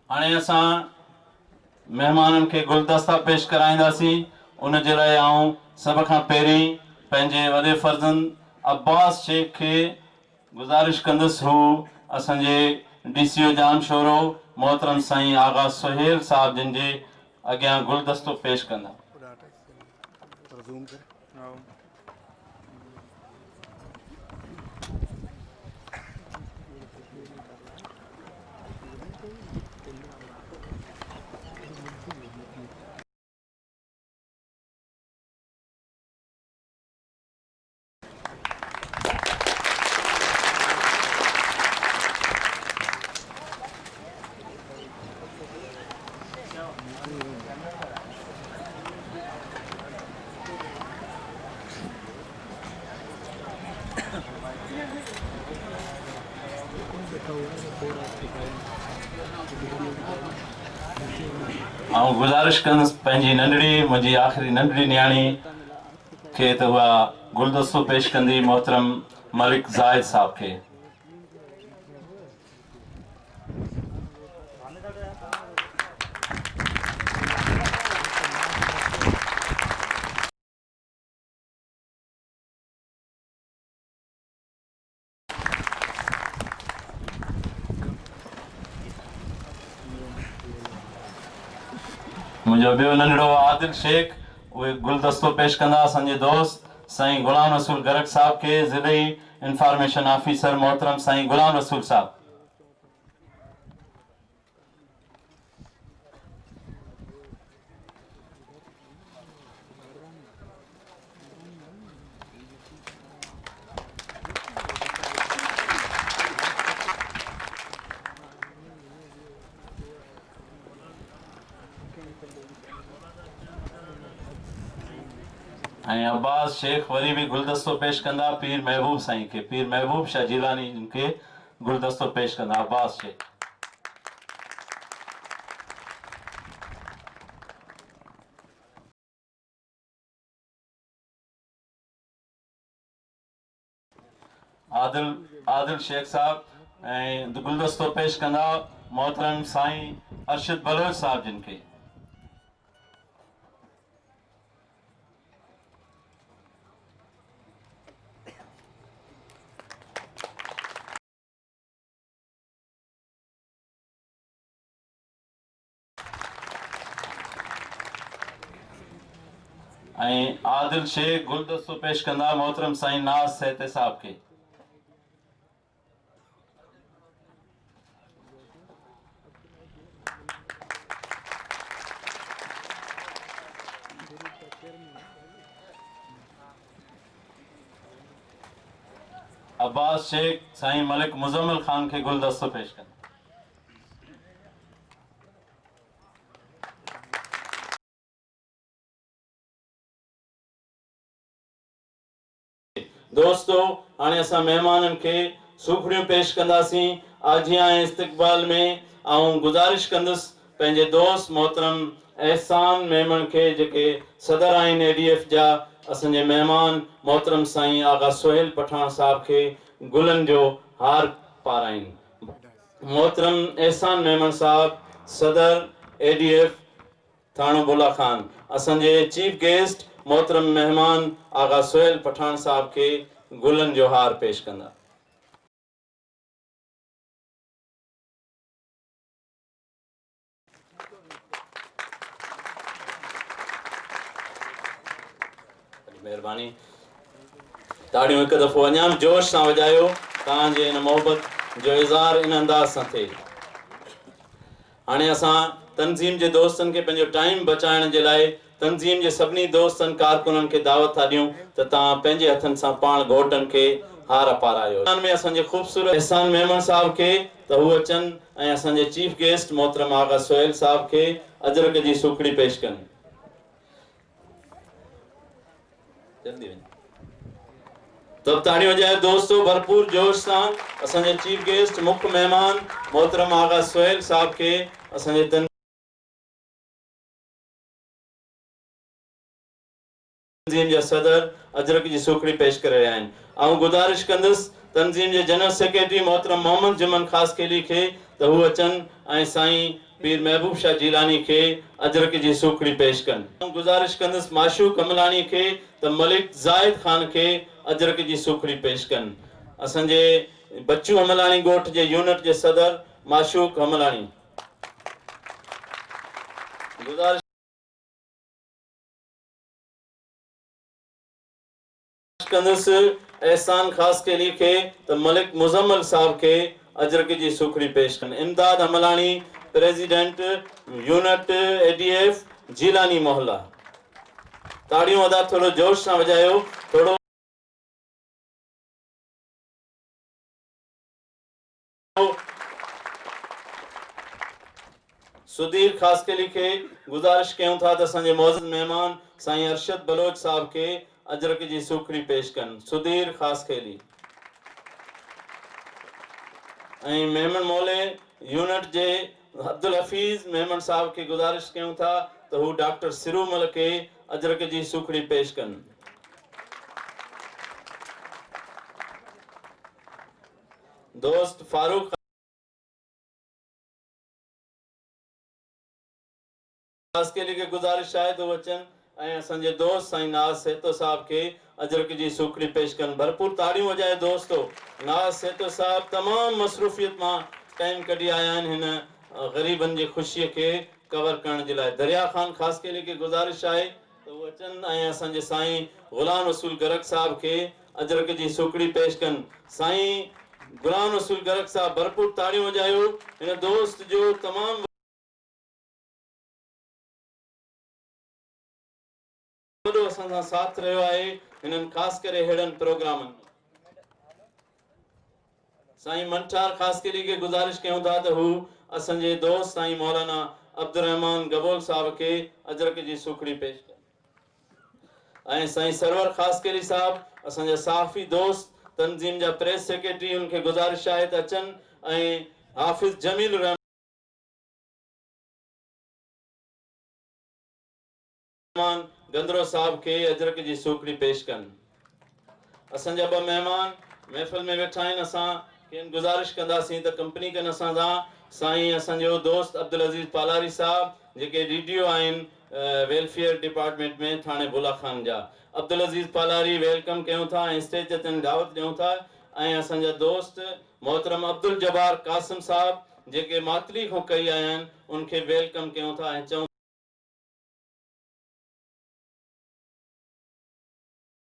हाणे असां मेहमाननि खे गुलदस्ता पेश कराईंदासीं। उन जे लाइ आऊं सभ खां पहिरीं पंहिंजे वॾे फर्ज़ंद अब्बास शेख खे गुज़ारिश कंदुसि हू असांजे DCO जाम शोरो मोहतरम साईं आगा सुहेल साहब जिन जे अॻियां गुलदस्तो पेश कंदा। ऐं गुज़ारिश कंदुसि पंहिंजी नंढड़ी मुंहिंजी आख़िरी नंढड़ी न्याणी खे त उहा गुलदस्तो पेश कंदी मोहतरम मलिक ज़ाहिद साहब खे। मुंहिंजो ॿियो नंढड़ो आदिल शेख उहे गुलदस्तो पेश कंदा असांजे दोस्त साईं गुलाम रसूल गर्ग साहब खे ज़िलई इंफॉर्मेशन ऑफिसर मोहतरम साईं गुलाम रसूल साहब। ऐं अब्बास शेख वरी भी गुलदस्तो पेश कंदा पीर महबूब साईं खे। पीर महबूब शाह जिलानी जिनके गुलदस्तो पेश कंदा अब्बास शेख। आदिल शेख साहब ऐं गुलदस्तो पेश कंदा मोहतरम साईं अरशद बलोच साहब जिनके। आदिल शेख गुलदस्तो पेश कंदा मोहतरम साईं नाज सहते साहब के। अब्बास शेख साईं मलिक मुजम्मिल खान के गुलदस्तो पेश कंदा। दोस्तों हाणे असां मेहमाननि खे सूखड़ियूं पेश कंदासीं आजिया ऐं इस्तक़बाल में। ऐं गुज़ारिश कंदुसि पंहिंजे दोस्त मोहतरम एहसान मेमन खे जेके सदर आहिनि ADF जा असांजे मेहमान मोहतरम साईं आगा सुहेल पठान साहब खे गुलनि जो हार पाराइनि। मोहतरम एहसान मेमन साहब सदर ADF थाणो बुला खान असांजे चीफ गेस्ट मोहतरम मेहमान आगा सुहेल पठान साहब के गुलन जो हार पेश कंदा। मेहरबानी ताड़ियों एक दफ़ो अञा जोश सां वजायो तव्हांजे इन मोहब्बत जो इज़हार इन अंदाज सां थिए। हाणे असां तंज़ीम जे दोस्तन के पंहिंजो टाइम बचाइण जे लाइ तंज़ीम जे सभिनी दोस्तन कारकुनन के दावत था ॾियूं त तव्हां पंहिंजे हथन सां पाण घोटन के हार पारायो। में असांजे ख़ूबसूरत एहसान मेमन साहब के त हू अचनि ऐं असांजे चीफ गेस्ट मोहतरम आगा सुहेल साहब के अजरक जी सूखड़ी पेश कनि। जल्दी तब ताड़ियों जाए दोस्तों भरपूर जोश सां असांजे चीफ गेस्ट मुख्य मेहमान मोहतरम आगा सुहेल साहब के असांजे तंजीम जा सदर अजरक जी सूखड़ी पेश करे रहिया आहिनि। ऐं गुज़ारिश कंदुसि तंजीम जे जनरल सेक्रेटरी मोहतरम मोहम्मद जुमन ख़ास केली खे त हू अचनि ऐं साईं पीर महबूब शाह जीलानी के अजरक जी सूखड़ी पेश कन। गुजारिश कंदस माशूक हमलानी के त मलिक जायद खान के अजरक जी सूखड़ी पेश कन। असंजे बच्चू हमलानी गोठ जे यूनिट जे सदर माशूक हमलानी। गुजारिश कंदस एहसान खास के लिए के तो मलिक मुजम्मल साहब के अजरक जी सूखड़ी पेश कन। इमदाद हमलानी प्रेसिडेंट यूनिट एडीएफ जीलानी मोहल्ला। ताड़ियों अदा थोड़ो जोश से वजायो थोड़ो। सुधीर खास के लिए गुजारिश क्यों था तो संजय मौजूद मेहमान साईं अरशद बलोच साहब के अजरक जी सूखड़ी पेश कन। सुधीर खास के लिए मेमन मोले यूनिट जे अब्दुल हफीज मेमन साहब के गुजारिश क्यों था तो वो डॉक्टर सिरूमल के अजरक जी सूखड़ी पेश कन। दोस्त फारूक खास के लिए गुजारिश है तो वचन संजय दोस्त साईं नाज सेतो साहब के अजरक जी सूखड़ी पेश कन। भरपूर ताड़ियों वजाए दोस्तों। नाज सेतो साहब तमाम मसरूफियत मां टाइम कढी आया हिन गरीबन जी खुशी के कवर करण जे लाए। दरिया खान खास के लिए गुजारिश है तो वचन संजय साईं गुलाम रसूल गरक साहब के अजरक जी सूखड़ी पेश कन। साईं गुलाम रसूल गरक साहब भरपूर ताड़ियों वजायो इन दोस्त जो तमाम साथ रहो है इन खास करे हेडन प्रोग्राम। साईं मंठार खास के लिए गुजारिश क्यों था तो हु असंजे दोस्त साईं मौलाना अब्दुल रहमान गबोल साहब के अजरक जी सूखड़ी पेश कर। साईं सरवर खास के लिए साहब असंजे साफी दोस्त तंजीम जा प्रेस सेक्रेटरी उनके गुजारिश है त अचन हाफिज जमील रहमान गंदरो साहब के अजरक जी सूखड़ी पेश कन। असंजा ब मेहमान महफिल में बैठा आहिनि। असां केन गुजारिश कंदासीं त कंपनी कन असां सां साईं असंजो दोस्त अब्दुल अजीज पालारी साहब जेके डीडीओ आहिनि वेलफेयर डिपार्टमेंट में थाने बुला खान जा। अब्दुल अजीज पालारी वेलकम कयूं था स्टेज ते दावत ॾियूं था। असंजा दोस्त मोहतरम अब्दुल जब्बार कासिम साहब जेके मातली को कई आहिनि उनके वेलकम कयूं था चऊं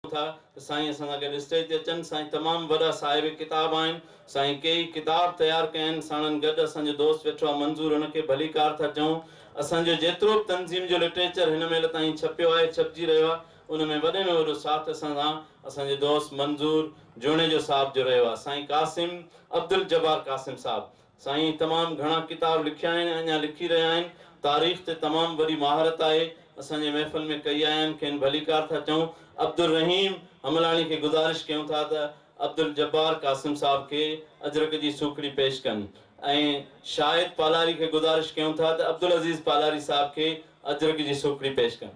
था साईं असां गॾु स्टेज ते अचनि। साईं तमाम वॾा साहिब किताब आहिनि। साईं कई किताब तैयार कया आहिनि। साणनि गॾु असांजो दोस्त वेठो आहे मंज़ूर उनखे भलीकार था चऊं। असांजो जेतिरो बि तंज़ीम जो लिटरेचर हिन महिल ताईं छपियो आहे छपिजी रहियो आहे उन में वॾे में वॾो साथ असां सां असांजो दोस्त मंज़ूर जोणे जो साहब जो रहियो आहे। साईं कासिम अब्दुल जब्बार कासिम साहब साईं तमाम घणा किताब लिखिया आहिनि अञा लिखी रहिया आहिनि। तारीख़ ते तमाम वॾी महारत आहे असांजे महफ़िल में कई आया आहिनि खेनि भलीकार था चऊं। अब्दुल रहीम हमलानी के गुजारिश क्यों था त अब्दुल जब्बार कासिम साहब के अजरक जी सूखड़ी पेश कन। शाहिद पालारी के गुजारिश क्यों था त अब्दुल अजीज पालारी साहब के अजरक जी सूखड़ी पेश कन।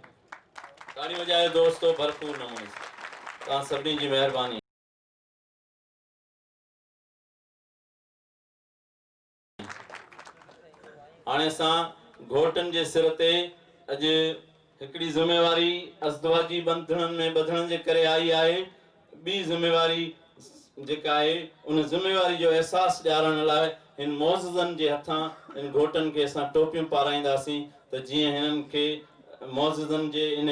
ताड़ी वजाए दोस्तों भरपूर नमूने तव्हां सभिनी जी महिरबानी। हाणे असां घोटनि जे सिर ते अॼु हिकड़ी जिम्मेवारी अज़दवाजी बंधन में ॿधण जे करे आई आहे। ॿी जिम्मेवारी जेका आहे उन जिम्मेवारी जो एहसास ॾियारण लाइ हिन मौज़ज़नि जे हथां इन घोटनि खे असां टोपियूं पाराईंदासीं त जीअं हिननि खे मौज़ज़नि जे इन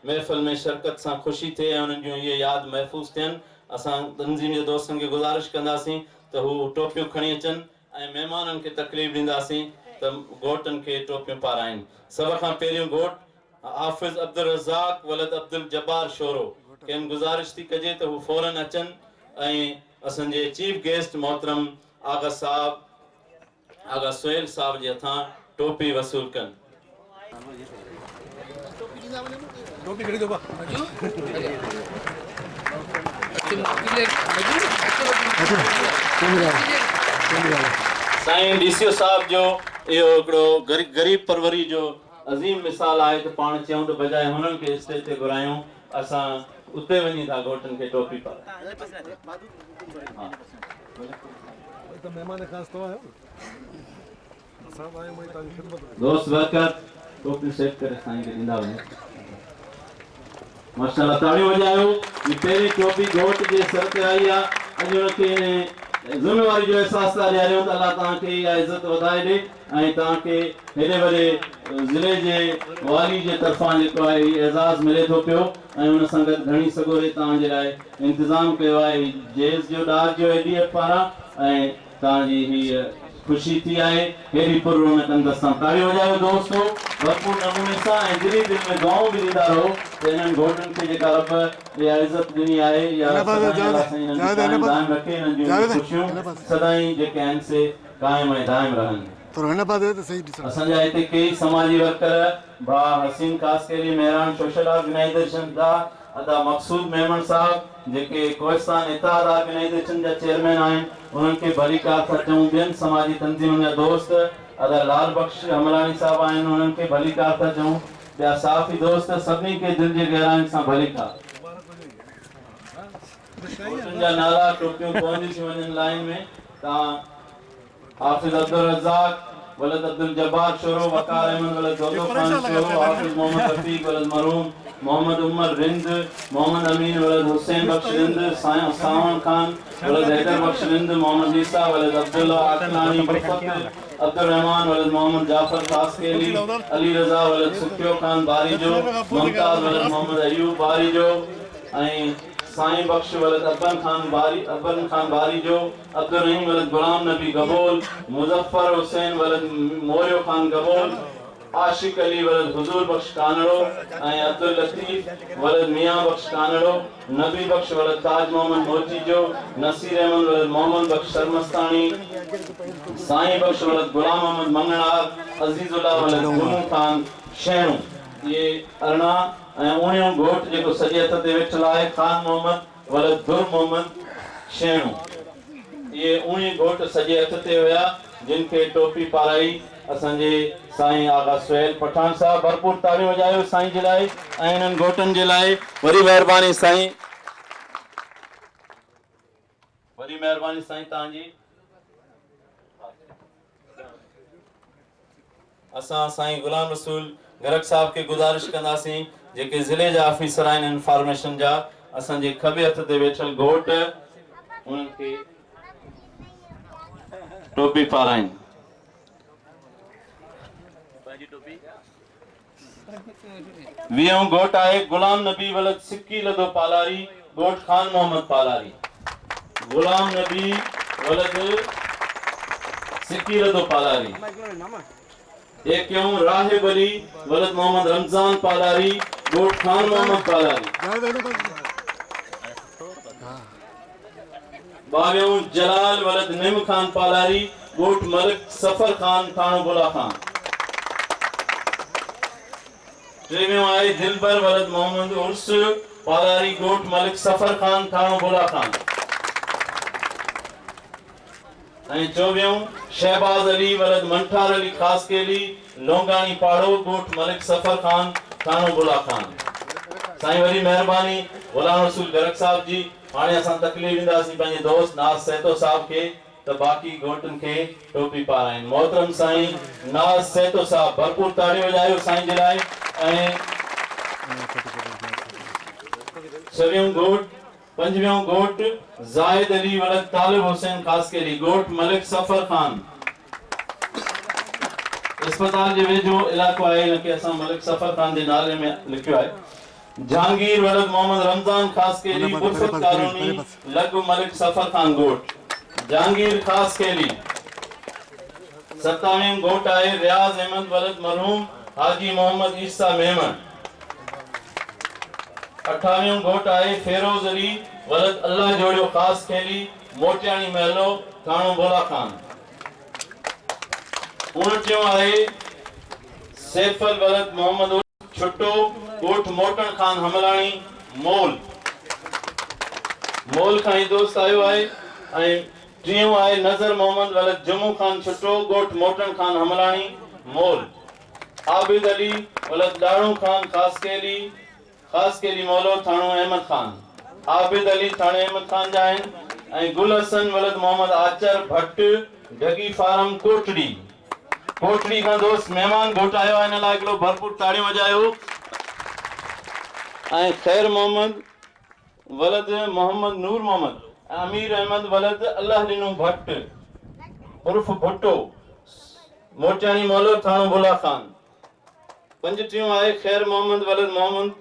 महफ़िल में शिरकत सां ख़ुशी थिए ऐं उन्हनि जूं इहे यादि महफ़ूज़ थियनि। असां तंज़ीम जे दोस्तनि खे गुज़ारिश कंदासीं त हू टोपियूं खणी अचनि ऐं महिमाननि खे तकलीफ़ ॾींदासीं त घोटनि खे टोपियूं पाराइनि। सभ खां पहिरियों घोट हाफ़िज़ अब्दुल रज़ाक वलद अब्दुल जब्बार शोरो केन गुजारिश थी कजे त हू फौरन अचनि ऐं असांजे चीफ गेस्ट मोहतरम आगा साहब आगा सुहेल साहब जे हथां टोपी वसूल कनि। साईं डीसीओ साहब जो इहो हिकिड़ो गरीब परवरी जो अज़ीम मिसाल आहे त पाण चऊं त बजाए हुननि खे स्टेज ते घुरायूं असां उते वञी था घोटनि खे टोपी पारायूं। दोस्त बरकत टोपी सेट करे साईं के ॾींदा वञो। माशाअल्लाह ताड़ियूं वॼायो। ये पहिरीं टोपी घोट जे सर ते आई आहे। अॼु उनखे ज़िम्मेवारी जो अहसास था ॾियारियूं त अल्लाह तव्हांखे इहा इज़त वधाए ॾे ऐं तव्हांखे हेॾे वॾे ज़िले जे वाली जे तरफ़ां जेको आहे हीउ एज़ाज़ मिले थो पियो ऐं उन सां गॾु घणी सगोरे तव्हांजे लाइ इंतज़ाम कयो आहे जेज़ जो ॾाज जो ADF पारां ऐं तव्हांजी हीअ खुशी थी आहे। हेॾी पुररौनक अंदरि सां ताड़ियूं वॼायो दोस्तो भरपूर नमूने सां ऐं दिली दिलि में दुआऊं बि ॾींदा रहो त इन्हनि घोटनि खे जेका रब इहा इज़त ॾिनी आहे या दाइम रखे इन्हनि जूं खुशियूं सदाईं जेके आहिनि से क़ाइम ऐं दाइम रहनि। असांजा हिते कई समाजी वर्कर भाउ हसीन कासकेरी मेहरान सोशल ऑर्गेनाइजेशन जा अदा मक़सूद मेमन साहब जेके कोहिस्तान इत्तेहाद ऑर्गेनाइजेशन जा चेयरमैन आहिनि उन्हनि खे भली कार था चऊं। ॿियनि समाजी तंज़ीमुनि जा दोस्त अदा लाल बख्श हमलानी साहब आहिनि उन्हनि खे भली कार था चऊं। ॿिया साफ़ी दोस्त सभिनी खे दिलि जे गहराइनि सां भली कार। जा नाला टोपियूं पवंदियूं थी वञनि लाइन में। तव्हां हाफिज़ अब्दुल रज़ाक वलद अब्दुल जब्बार शोरो वकार अहमद वलद दौलो खान शोरो हाफिज़ मोहम्मद रफीक वलद मरहूम मोहम्मद उमर रिंद मोहम्मद अमीन वलद हुसैन बख्श रिंद सावन खान वलद हैदर बख्श रिंद मोहम्मद ईसा वलद अब्दुल्ला अकलानी बरकत अब्दुल रहमान वलद मोहम्मद जाफर कासकेली अली रजा वलद सुखियो खान बारीजो मुमताज वलद मोहम्मद अयूब बारीजो ऐं साईं बख्श वलद अब्बन खान बारीजो अब्दुल रहीम वलद गुलाम नबी गबोल मुजफ्फर हुसैन वलद मोरियो खान गबोल आशिक अली वलद हुजूर बख्श कानड़ो ऐं अब्दुल लतीफ वलद मियां बख्श कानड़ो नबी बख्श वलद ताज मोहम्मद मोचीजो नसीर अहमद वलद मोहम्मद बख्श शर्मस्तानी साईं बख्श वलद गुलाम अहमद मंगणार अजीजुल्लाह वलद गुनू खान शहरों। ये अरणा ऐं उणियों घोट जेको सॼे हथ ते वेठल आहे खान मोहम्मद वलद दुर मोहम्मद शहरों। ये उणी घोट सॼे हथ ते हुया जिन खे टोपी पाराई असांजे साईं आगा सुहेल पठान साहब। भरपूर ताड़ियूं वॼायो साईं जे लाइ ऐं इन्हनि घोटनि जे लाइ। वरी महिरबानी साईं तव्हांजी। असां साईं गुलाम रसूल गरक साहब खे गुज़ारिश कंदासीं जेके ज़िले जा ऑफिसर आहिनि इंफॉर्मेशन जा असांजे खबे हथ ते वेठल घोट उन्हनि खे टोपी पाराइनि। वीहों घोट आहे गुलाम नबी वलद सिक्की लदो पालारी घोट खान मोहम्मद पालारी। गुलाम नबी वलद सिक्की लदो पालारी। एक क्यों राहिब अली वलद मोहम्मद रमजान पालारी घोट खान मोहम्मद पालारी। बावियों जलाल वलद निम खान पालारी घोट मलिक सफर खान थानो बुला खान। टेवियों आए दिलबर वलद मोहम्मद उर्स पालारी घोट मलिक सफर खान थानो बुला खान। ऐं चौवियों शहबाज अली वलद मंठार अली खासकेली लोंगानी पाड़ो घोट मलिक सफर खान थानो बुला खान। साईं वरी मेहरबानी गुलाम रसूल गरक साहब जी। हाणे असां तकलीफ़ ॾींदासीं पंहिंजे दोस्त नाज़ सैतो साहब खे त बाक़ी घोटनि खे टोपी पाराइनि। मोहतरम साईं नाज़ सैतो साहब भरपूर ताड़ियूं वॼायो साईं जे लाइ। ऐं छवियों घोट पंजवियों घोट जाहिद अली वलद तालिब हुसैन खासकेली घोट मलिक सफर खान। अस्पताल जे वेझो इलाइक़ो आहे हिनखे असां मलिक सफर खान जे नाले में लिखियो आहे। जहांगीर वलद मोहम्मद रमजान खासकेली बुरफत कॉलोनी लग मलिक सफर खान घोट जहांगीर खासकेली। 27वें घोट आहे रियाज अहमद वलद मरहूम हाजी मोहम्मद ईसा मेमन। 28वें घोट आहे फेरोज अली वलद अल्लाह जोड़ियो खासकेली मोटियाणी महलो थानो बोला खान। 29 आहे सैफल वलद मोहम्मद छुट्टो घोट मोटन खान हमलानी मोल खां ही दोस्त आयो आहे। ऐं 30 आहे नजर मोहम्मद वलद जम्मू खान छुट्टो घोट मोटन खान हमलानी मोल। आबिद अली वलद डाणू खान खासकेली मौलो थानो अहमद खान। आबिद अली थाने अहमद खान जा आहिनि। ऐं गुल हसन वलद मोहम्मद आचर भट्ट ढगी फार्म कोटड़ी कोटड़ी खां दोस्त महिमान घोट आयो आहे, हिन लाइ हिकिड़ो भरपूर ताड़ियूं वॼायो। ऐं ख़ैर मोहम्मद वलद मोहम्मद नूर मोहम्मद, अमीर अहमद वलद अल्लाह ॾिनो भट्ट उर्फ भुट्टो, मोटियाणी मौलो थाणो भुला खान। पंजटियों आहे ख़ैर मोहम्मद वलद मोहम्मद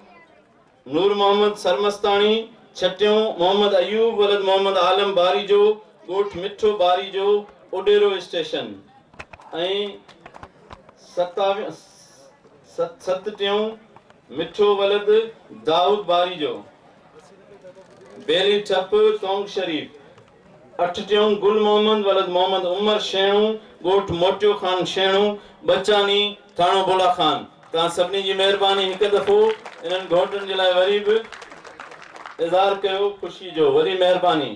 नूर मोहम्मद सरमस्तानी। छटियों मोहम्मद अयूब वलद मोहम्मद आलम बारी जो, ॻोठ मिठो बारी जो, उडेरो स्टेशन। ऐं सतटियों मिठो वलद दाऊद बारी जो, बेली ठप तोंग शरीफ। अठटियों गुल मोहम्मद वलद मोहम्मद उमर शेणू, ॻोठ मोटियो खान शेणू, बचानी थाणो भोला खान। तव्हां सभिनी जी महिरबानी। हिकु दफ़ो इन्हनि घोटनि जे लाइ वरी बि इज़हार कयो ख़ुशी जो, वरी महिरबानी।